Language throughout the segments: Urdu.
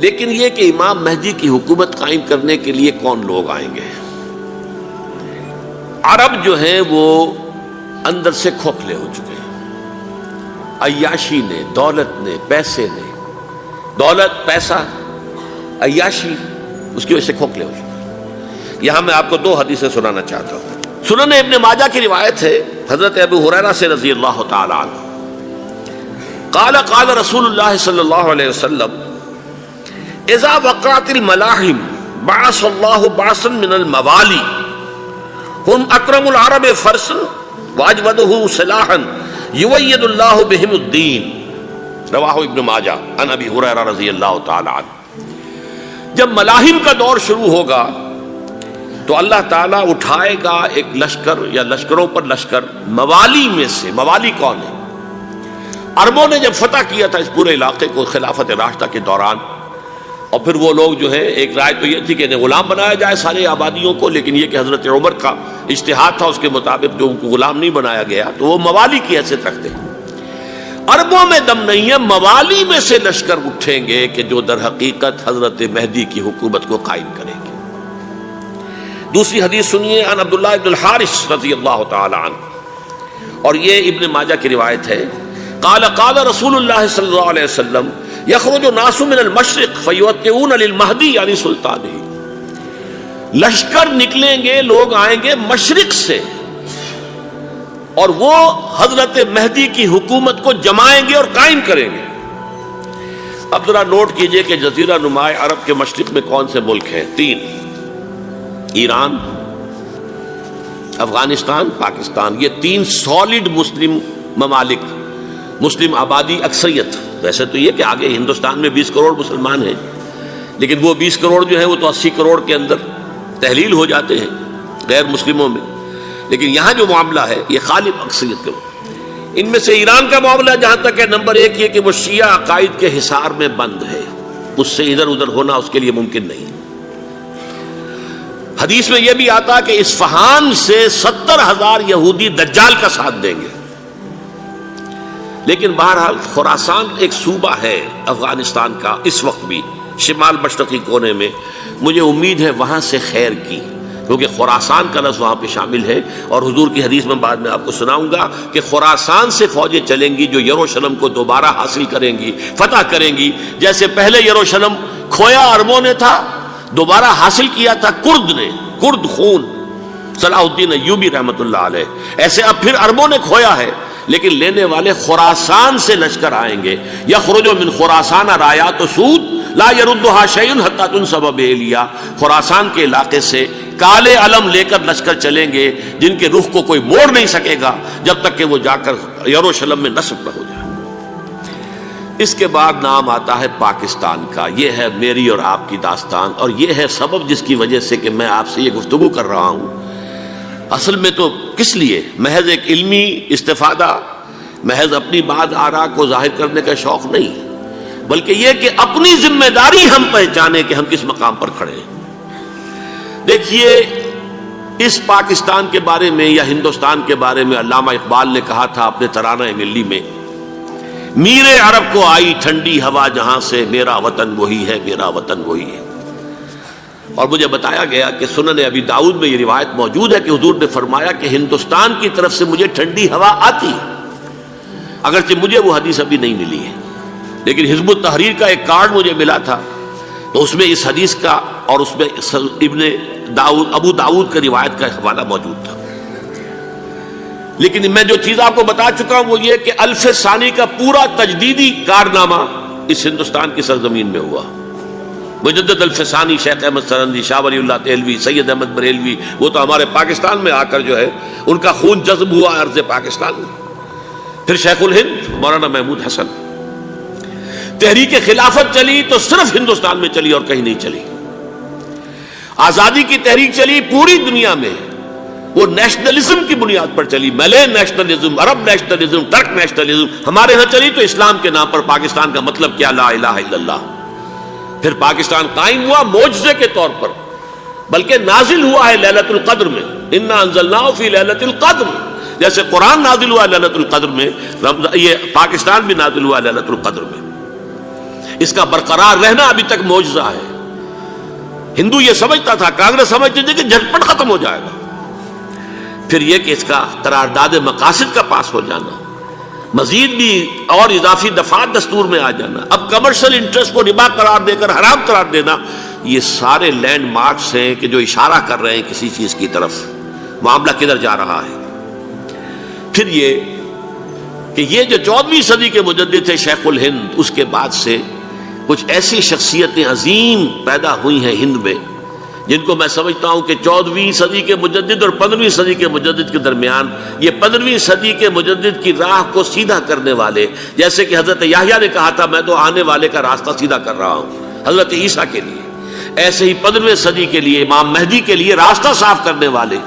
لیکن یہ کہ امام مہدی کی حکومت قائم کرنے کے لیے کون لوگ آئیں گے؟ عرب جو ہیں وہ اندر سے کھوکھلے ہو چکے ہیں، عیاشی نے، دولت نے، پیسے نے، دولت، پیسہ، عیاشی، اس کی وجہ سے کھوکھلے ہو چکے ہیں۔ یہاں میں آپ کو دو حدیثیں سنانا چاہتا ہوں۔ سنن ابن ماجہ کی روایت ہے حضرت ابو ہریرہ سے رضی اللہ تعالی عنہ، قال قال رسول اللہ صلی اللہ علیہ وسلم اذا وقعت الملاحم بعث اللہ بعثا من الموالی هم اکرم العرب فرسا واجودہ سلاحا یوید اللہ بہم الدین، رواہ ابن ماجہ عن ابی ہریرہ رضی اللہ تعالی عنہ۔ جب ملاحم کا دور شروع ہوگا تو اللہ تعالیٰ اٹھائے گا ایک لشکر یا لشکروں پر لشکر موالی میں سے۔ موالی کون ہے؟ عربوں نے جب فتح کیا تھا اس پورے علاقے کو خلافت راشدہ کے دوران، اور پھر وہ لوگ جو ہے، ایک رائے تو یہ تھی کہ انہیں غلام بنایا جائے سارے آبادیوں کو، لیکن یہ کہ حضرت عمر کا اجتہاد تھا، اس کے مطابق جو ان کو غلام نہیں بنایا گیا تو وہ موالی کی حیثیت رکھتے ہیں۔ عربوں میں دم نہیں ہے، موالی میں سے لشکر اٹھیں گے کہ جو در حقیقت حضرت مہدی کی حکومت کو قائم کریں گے۔ دوسری حدیث سنیے، عن عبداللہ ابن الحارث رضی اللہ تعالی عنہ، اور یہ ابن ماجہ کی روایت ہے، قال قال رسول اللہ صلی اللہ علیہ وسلم یخرج الناس من المشرق فیوطئون للمہدی یعنی سلطانہ، لشکر نکلیں گے، لوگ آئیں گے مشرق سے، اور وہ حضرت مہدی کی حکومت کو جمائیں گے اور قائم کریں گے۔ اب ذرا نوٹ کیجئے کہ جزیرہ نما عرب کے مشرق میں کون سے ملک ہیں؟ تین: ایران، افغانستان، پاکستان۔ یہ تین سالڈ مسلم ممالک، مسلم آبادی اکثریت۔ ویسے تو یہ کہ آگے ہندوستان میں 20 کروڑ مسلمان ہیں، لیکن وہ 20 کروڑ جو ہیں وہ تو 80 کروڑ کے اندر تحلیل ہو جاتے ہیں غیر مسلموں میں، لیکن یہاں جو معاملہ ہے یہ غالب اکثریت کا۔ ان میں سے ایران کا معاملہ جہاں تک ہے، نمبر 1 یہ کہ وہ شیعہ عقائد کے حصار میں بند ہے، اس سے ادھر ادھر ہونا اس کے لیے ممکن نہیں۔ حدیث میں یہ بھی آتا کہ اصفہان سے 70,000 یہودی دجال کا ساتھ دیں گے۔ لیکن بہرحال خراسان ایک صوبہ ہے افغانستان کا اس وقت بھی شمال مشرقی کونے میں، مجھے امید ہے وہاں سے خیر کی، کیونکہ خراسان کا لفظ وہاں پہ شامل ہے، اور حضور کی حدیث میں بعد میں آپ کو سناؤں گا کہ خراسان سے فوجیں چلیں گی جو یروشلم کو دوبارہ حاصل کریں گی، فتح کریں گی۔ جیسے پہلے یروشلم کھویا عربوں نے تھا، دوبارہ حاصل کیا تھا کرد نے، کرد خون صلاح الدین ایوبی رحمۃ اللہ علیہ، ایسے اب پھر عربوں نے کھویا ہے، لیکن لینے والے خراسان سے لشکر آئیں گے۔ یخرج من خراسان رایات سود لا یردھا شیء حتی تنصب بإیلیا، خراسان کے علاقے سے کالے علم لے کر لشکر چلیں گے جن کے رخ کو کوئی موڑ نہیں سکے گا جب تک کہ وہ جا کر یروشلم میں نصب نہ ہو جائے۔ اس کے بعد نام آتا ہے پاکستان کا۔ یہ ہے میری اور آپ کی داستان، اور یہ ہے سبب جس کی وجہ سے کہ میں آپ سے یہ گفتگو کر رہا ہوں۔ اصل میں تو کس لیے؟ محض ایک علمی استفادہ، محض اپنی بات آراء کو ظاہر کرنے کا شوق نہیں، بلکہ یہ کہ اپنی ذمہ داری ہم پہچانیں کہ ہم کس مقام پر کھڑے ہیں۔ دیکھیے، اس پاکستان کے بارے میں یا ہندوستان کے بارے میں علامہ اقبال نے کہا تھا اپنے ترانہ ملی میں، میرے عرب کو آئی ٹھنڈی ہوا جہاں سے، میرا وطن وہی ہے، میرا وطن وہی ہے۔ اور مجھے بتایا گیا کہ سنن ابی داؤد میں یہ روایت موجود ہے کہ حضور نے فرمایا کہ ہندوستان کی طرف سے مجھے ٹھنڈی ہوا آتی ہے، اگرچہ مجھے وہ حدیث ابھی نہیں ملی ہے، لیکن حزب التحریر کا ایک کارڈ مجھے ملا تھا، تو اس میں اس حدیث کا اور اس میں ابو داؤد کا روایت کا حوالہ موجود تھا۔ لیکن میں جو چیز آپ کو بتا چکا ہوں وہ یہ کہ الف ثانی کا پورا تجدیدی کارنامہ اس ہندوستان کی سرزمین میں ہوا۔ مجدد الف ثانی شیخ احمد سرندی، شاہ ولی اللہ دہلوی، سید احمد بریلوی، وہ تو ہمارے پاکستان میں آ کر جو ہے ان کا خون جذب ہوا ارض پاکستان میں۔ پھر شیخ الہند مولانا محمود حسن۔ تحریک خلافت چلی تو صرف ہندوستان میں چلی اور کہیں نہیں چلی۔ آزادی کی تحریک چلی پوری دنیا میں، وہ نیشنلزم کی بنیاد پر چلی، ملے نیشنلزم، عرب نیشنلزم، ترک نیشنلزم۔ ہمارے ہاں چلی تو اسلام کے نام پر پاکستان کا مطلب کیا؟ لا الہ الا اللہ۔ پھر پاکستان قائم ہوا معجزے کے طور پر، بلکہ نازل ہوا ہے لیلۃ القدر میں، انا انزلناہ فی لیلۃ القدر، جیسے قرآن نازل ہوا لیلۃ القدر میں، یہ پاکستان بھی نازل ہوا لیلۃ القدر میں۔ اس کا برقرار رہنا ابھی تک معجزہ ہے. ہندو یہ سمجھتا تھا، کانگریس سمجھتی تھی کہ جھٹپٹ ختم ہو جائے گا. پھر یہ کہ اس کا قرارداد مقاصد کا پاس ہو جانا، مزید بھی اور اضافی دفعات دستور میں آ جانا، اب کمرشل انٹرسٹ کو ربا قرار دے کر حرام قرار دینا، یہ سارے لینڈ مارکس ہیں کہ جو اشارہ کر رہے ہیں کسی چیز کی طرف، معاملہ کدھر جا رہا ہے. پھر یہ کہ یہ جو 14ویں صدی کے مجدد تھے شیخ الہند، اس کے بعد سے کچھ ایسی شخصیتیں عظیم پیدا ہوئی ہیں ہند میں، جن کو میں سمجھتا ہوں کہ 14ویں صدی کے مجدد اور 15ویں صدی کے مجدد کے درمیان یہ 15ویں صدی کے مجدد کی راہ کو سیدھا کرنے والے، جیسے کہ حضرت یحییٰ نے کہا تھا میں تو آنے والے کا راستہ سیدھا کر رہا ہوں حضرت عیسیٰ کے لیے، ایسے ہی 15ویں صدی کے لیے امام مہدی کے لیے راستہ صاف کرنے والے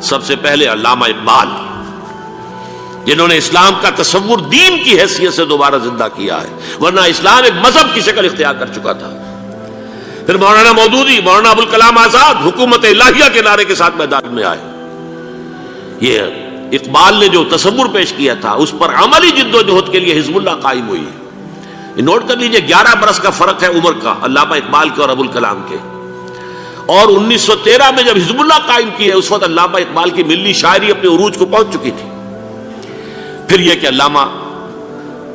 سب سے پہلے علامہ اقبال، جنہوں نے اسلام کا تصور دین کی حیثیت سے دوبارہ زندہ کیا ہے، ورنہ اسلام ایک مذہب کی شکل اختیار کر چکا تھا. پھر مولانا مودودی، مولانا ابوالکلام آزاد حکومت الہیہ کے نعرے کے ساتھ میدان میں آئے. یہ اقبال نے جو تصور پیش کیا تھا اس پر عملی جد و جہد کے لیے حزب اللہ قائم ہوئی ہے. نوٹ کر لیجئے 11 برس کا فرق ہے عمر کا علامہ اقبال کے اور ابوالکلام کے. اور 1913 میں جب حزب اللہ قائم کی ہے اس وقت علامہ اقبال کی ملی شاعری اپنے عروج کو پہنچ چکی تھی. پھر یہ کہ علامہ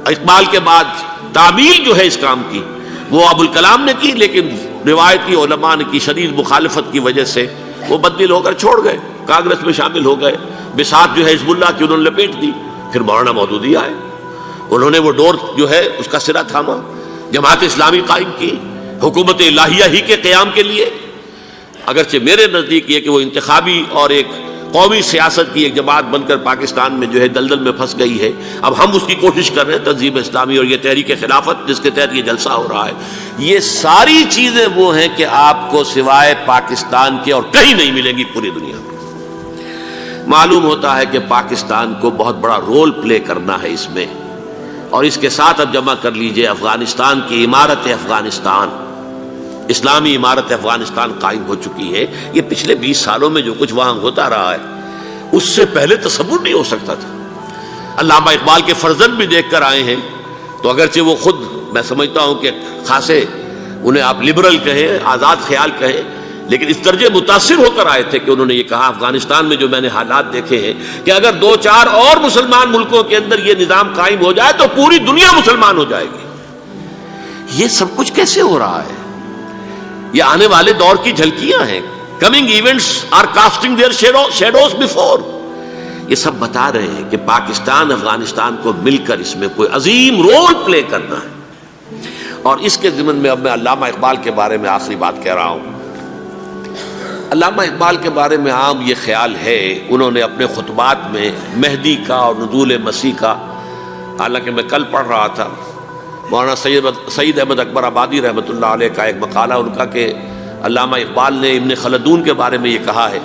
اقبال کے بعد تعمیل جو ہے اس کام کی وہ ابوالکلام نے کی، لیکن روایتی علماء نے کی شدید مخالفت کی وجہ سے وہ بددل ہو کر چھوڑ گئے، کانگریس میں شامل ہو گئے، بساط جو ہے حزب اللہ کی انہوں نے لپیٹ دی. پھر مولانا مودودی آئے، انہوں نے وہ ڈور جو ہے اس کا سرا تھاما، جماعت اسلامی قائم کی حکومت الہیہ ہی کے قیام کے لیے. اگرچہ میرے نزدیک یہ کہ وہ انتخابی اور ایک قومی سیاست کی ایک جماعت بن کر پاکستان میں جو ہے دلدل میں پھنس گئی ہے، اب ہم اس کی کوشش کر رہے ہیں تنظیم اسلامی اور یہ تحریک خلافت جس کے تحت یہ جلسہ ہو رہا ہے. یہ ساری چیزیں وہ ہیں کہ آپ کو سوائے پاکستان کے اور کہیں نہیں ملیں گی پوری دنیا میں. معلوم ہوتا ہے کہ پاکستان کو بہت بڑا رول پلے کرنا ہے اس میں، اور اس کے ساتھ اب جمع کر لیجئے افغانستان کی عمارت افغانستان، اسلامی عمارت افغانستان قائم ہو چکی ہے. یہ پچھلے 20 سالوں میں جو کچھ وہاں ہوتا رہا ہے اس سے پہلے تصور نہیں ہو سکتا تھا. علامہ اقبال کے فرزند بھی دیکھ کر آئے ہیں، تو اگرچہ وہ خود میں سمجھتا ہوں کہ خاصے انہیں آپ لبرل کہیں، آزاد خیال کہیں، لیکن اس درجے متاثر ہو کر آئے تھے کہ انہوں نے یہ کہا افغانستان میں جو میں نے حالات دیکھے ہیں کہ اگر 2-4 اور مسلمان ملکوں کے اندر یہ نظام قائم ہو جائے تو پوری دنیا مسلمان ہو جائے گی. یہ سب کچھ کیسے ہو رہا ہے؟ یہ آنے والے دور کی جھلکیاں ہیں. Coming events are casting their shadows before. یہ سب بتا رہے ہیں کہ پاکستان افغانستان کو مل کر اس میں کوئی عظیم رول پلے کرنا ہے. اور اس کے ضمن میں اب میں علامہ اقبال کے بارے میں آخری بات کہہ رہا ہوں. علامہ اقبال کے بارے میں عام یہ خیال ہے، انہوں نے اپنے خطبات میں مہدی کا اور نزول مسیح کا، حالانکہ میں کل پڑھ رہا تھا مولانا سید احمد اکبر آبادی رحمۃ اللہ علیہ کا ایک مقالہ ان کا کہ علامہ اقبال نے ابن خلدون کے بارے میں یہ کہا ہے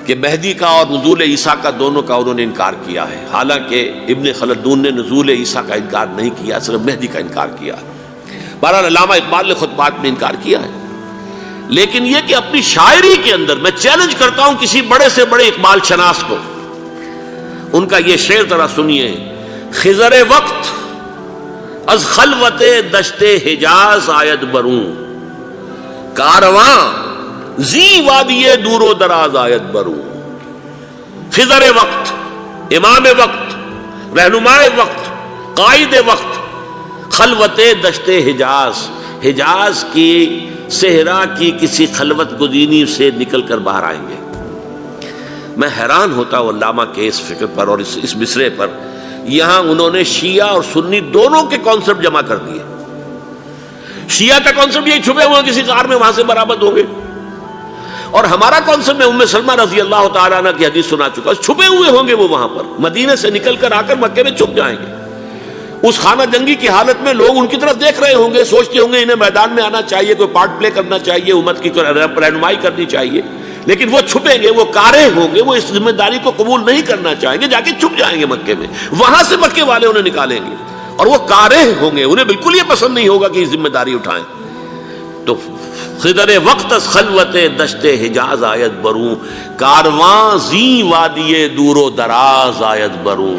کہ مہدی کا اور نزول عیسیٰ کا دونوں کا انہوں نے انکار کیا ہے. حالانکہ ابن خلدون نے نزول عیسیٰ کا انکار نہیں کیا، صرف مہدی کا انکار کیا ہے. بہرحال علامہ اقبال نے خطبات میں انکار کیا ہے. لیکن یہ کہ اپنی شاعری کے اندر میں چیلنج کرتا ہوں کسی بڑے سے بڑے اقبال شناس کو، ان کا یہ شعر ذرا سنیے: خضر وقت از خلوت دشت حجاز آید بروں، کارواں زی وادی دور و دراز آید بروں. خضر وقت، امام وقت، رہنمائے وقت، قائد وقت، خلوت دشت حجاز، حجاز کی صحرا کی کسی خلوت گزینی سے نکل کر باہر آئیں گے. میں حیران ہوتا ہوں علامہ کے اس فکر پر اور اس مصرے پر. یہاں انہوں نے شیعہ اور سنی دونوں کے کانسیپٹ جمع کر دیے. شیعہ کا کانسیپٹ یہی چھپے ہوئے کسی غار میں وہاں سے برآمد ہوں گے، اور ہمارا کانسیپٹ میں ام سلمہ رضی اللہ تعالیٰ عنہ کی حدیث سنا چکا، چھپے ہوئے ہوں گے وہ وہاں پر، مدینے سے نکل کر آ کر مکے میں چھپ جائیں گے. اس خانہ جنگی کی حالت میں لوگ ان کی طرف دیکھ رہے ہوں گے، سوچتے ہوں گے انہیں میدان میں آنا چاہیے، کوئی پارٹ پلے کرنا چاہیے، امت کی رہنمائی کرنی چاہیے، لیکن وہ چھپیں گے، وہ کارے ہوں گے، وہ اس ذمہ داری کو قبول نہیں کرنا چاہیں گے، جا کے چھپ جائیں گے مکے میں. وہاں سے مکے والے انہیں نکالیں گے، اور وہ کارے ہوں گے، انہیں بالکل یہ پسند نہیں ہوگا کہ یہ ذمہ داری اٹھائیں. تو خضر وقت از خلوت دشت حجاز آیت بروں، کارواں زی وادی دور و دراز آیت بروں.